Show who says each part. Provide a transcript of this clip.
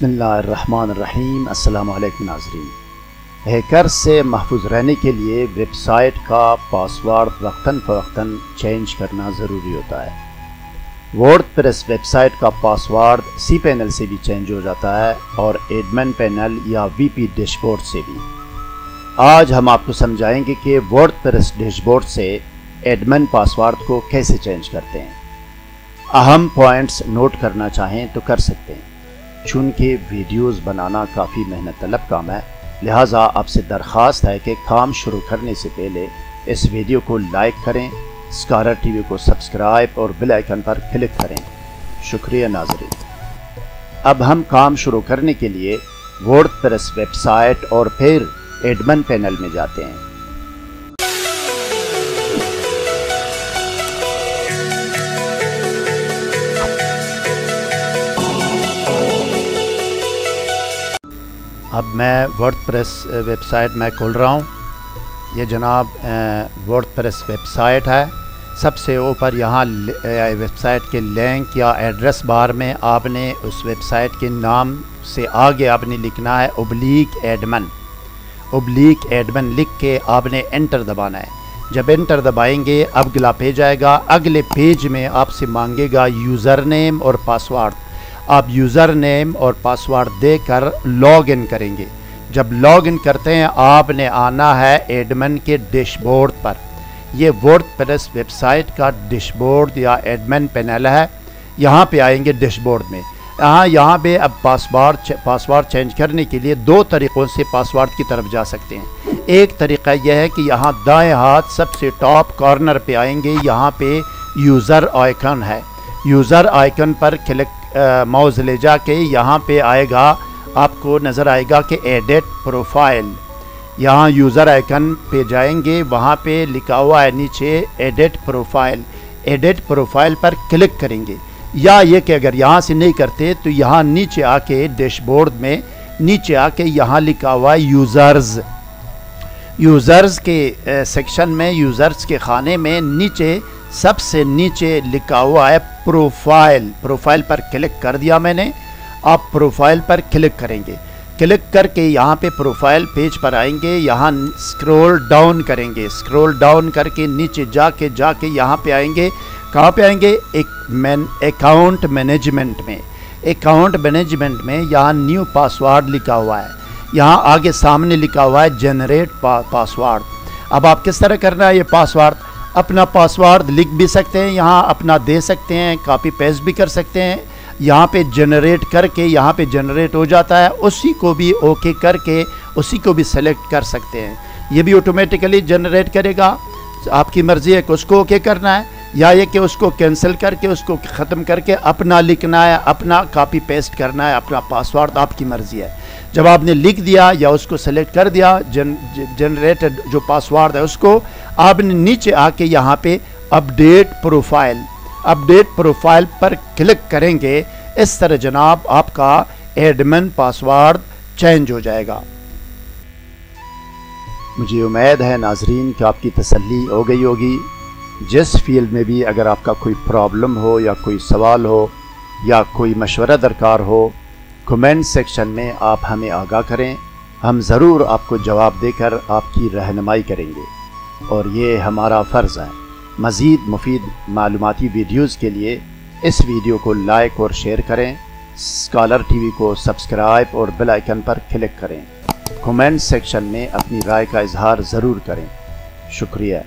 Speaker 1: بسم اللہ الرحمن الرحیم۔ السلام علیکم ناظرین۔ ہیکر سے محفوظ رہنے کے لیے ویب سائٹ کا پاسورڈ وقتاً فوقتاً چینج کرنا ضروری ہوتا ہے۔ ورڈ پریس ویب سائٹ کا پاسورڈ سی پینل سے بھی چینج ہو جاتا ہے اور ایڈمن پینل یا وی پی ڈیش بورڈ سے بھی۔ آج ہم آپ کو سمجھائیں گے کہ ورڈ پریس ڈیش بورڈ سے ایڈمن پاسورڈ کو کیسے چینج کرتے ہیں۔ اہم پوائنٹس نوٹ کرنا چاہیں تو کر سکتے ہیں، چونکہ ویڈیوز بنانا کافی محنت طلب کام ہے، لہٰذا آپ سے درخواست ہے کہ کام شروع کرنے سے پہلے اس ویڈیو کو لائک کریں، اسکالر ٹی وی کو سبسکرائب اور بیل آئیکن پر کلک کریں۔ شکریہ ناظرین۔ اب ہم کام شروع کرنے کے لیے ورڈ پریس ویب سائٹ اور پھر ایڈمن پینل میں جاتے ہیں۔ اب میں ورڈ پریس ویب سائٹ میں کھول رہا ہوں۔ یہ جناب ورڈ پریس ویب سائٹ ہے۔ سب سے اوپر یہاں ویب سائٹ کے لنک یا ایڈریس بار میں آپ نے اس ویب سائٹ کے نام سے آگے آپ نے لکھنا ہے /ایڈمن۔ /ایڈمن لکھ کے آپ نے انٹر دبانا ہے۔ جب انٹر دبائیں گے اگلا پیج آئے گا۔ اگلے پیج میں آپ سے مانگے گا یوزر نیم اور پاسورڈ۔ آپ یوزر نیم اور پاسورڈ دے کر لاگ ان کریں گے۔ جب لاگ ان کرتے ہیں آپ نے آنا ہے ایڈمن کے ڈیش بورڈ پر۔ یہ ورڈ پریس ویب سائٹ کا ڈیش بورڈ یا ایڈمن پینل ہے۔ یہاں پہ آئیں گے ڈیش بورڈ میں۔ یہاں پہ اب پاسورڈ چینج کرنے کے لیے دو طریقوں سے پاسورڈ کی طرف جا سکتے ہیں۔ ایک طریقہ یہ ہے کہ یہاں دائیں ہاتھ سب سے ٹاپ کارنر پہ آئیں گے، یہاں پہ یوزر آئیکن ہے۔ یوزر آئیکن پر کلک ماؤس لے جا کے یہاں پہ آئے گا، آپ کو نظر آئے گا کہ ایڈٹ پروفائل۔ یہاں یوزر آئیکن پہ جائیں گے، وہاں پہ لکھا ہوا ہے نیچے ایڈٹ پروفائل۔ ایڈٹ پروفائل پر کلک کریں گے، یا یہ کہ اگر یہاں سے نہیں کرتے تو یہاں نیچے آ کے ڈیش بورڈ میں نیچے آ کے یہاں لکھا ہوا ہے یوزرز کے سیکشن میں، یوزرز کے خانے میں نیچے سب سے نیچے لکھا ہوا ہے پروفائل۔ پروفائل پر کلک کر دیا میں نے۔ آپ پروفائل پر کلک کریں گے۔ کلک کر کے یہاں پہ پروفائل پیج پر آئیں گے، یہاں سکرول ڈاؤن کریں گے۔ سکرول ڈاؤن کر کے نیچے جا کے یہاں پہ آئیں گے۔ کہاں پہ آئیں گے؟ اکاؤنٹ مینجمنٹ میں۔ اکاؤنٹ مینجمنٹ میں یہاں نیو پاسورڈ لکھا ہوا ہے، یہاں آگے سامنے لکھا ہوا ہے جنریٹ پاسورڈ۔ اب آپ کس طرح کرنا ہے یہ پاسورڈ؟ اپنا پاسورڈ لکھ بھی سکتے ہیں، یہاں اپنا دے سکتے ہیں، کاپی پیسٹ بھی کر سکتے ہیں۔ یہاں پہ جنریٹ کر کے یہاں پہ جنریٹ ہو جاتا ہے، اسی کو بھی اوکے کر کے اسی کو بھی سلیکٹ کر سکتے ہیں۔ یہ بھی آٹومیٹیکلی جنریٹ کرے گا۔ آپ کی مرضی ہے کہ اس کو اوکے کرنا ہے یا یہ کہ اس کو کینسل کر کے اس کو ختم کر کے اپنا لکھنا ہے، اپنا کاپی پیسٹ کرنا ہے، اپنا پاسورڈ آپ کی مرضی ہے۔ جب آپ نے لکھ دیا یا اس کو سلیکٹ کر دیا جنریٹڈ جو پاسورڈ ہے اس کو، آپ نے نیچے آ کے یہاں پہ اپڈیٹ پروفائل پر کلک کریں گے۔ اس طرح جناب آپ کا ایڈمن پاسورڈ چینج ہو جائے گا۔ مجھے امید ہے ناظرین کہ آپ کی تسلی ہو گئی ہوگی۔ جس فیلڈ میں بھی اگر آپ کا کوئی پرابلم ہو یا کوئی سوال ہو یا کوئی مشورہ درکار ہو، کمنٹ سیکشن میں آپ ہمیں آگاہ کریں، ہم ضرور آپ کو جواب دے کر آپ کی رہنمائی کریں گے، اور یہ ہمارا فرض ہے۔ مزید مفید معلوماتی ویڈیوز کے لیے اس ویڈیو کو لائک اور شیئر کریں، اسکالر ٹی وی کو سبسکرائب اور بیل آئیکن پر کلک کریں۔ کمنٹ سیکشن میں اپنی رائے کا اظہار ضرور کریں۔ شکریہ۔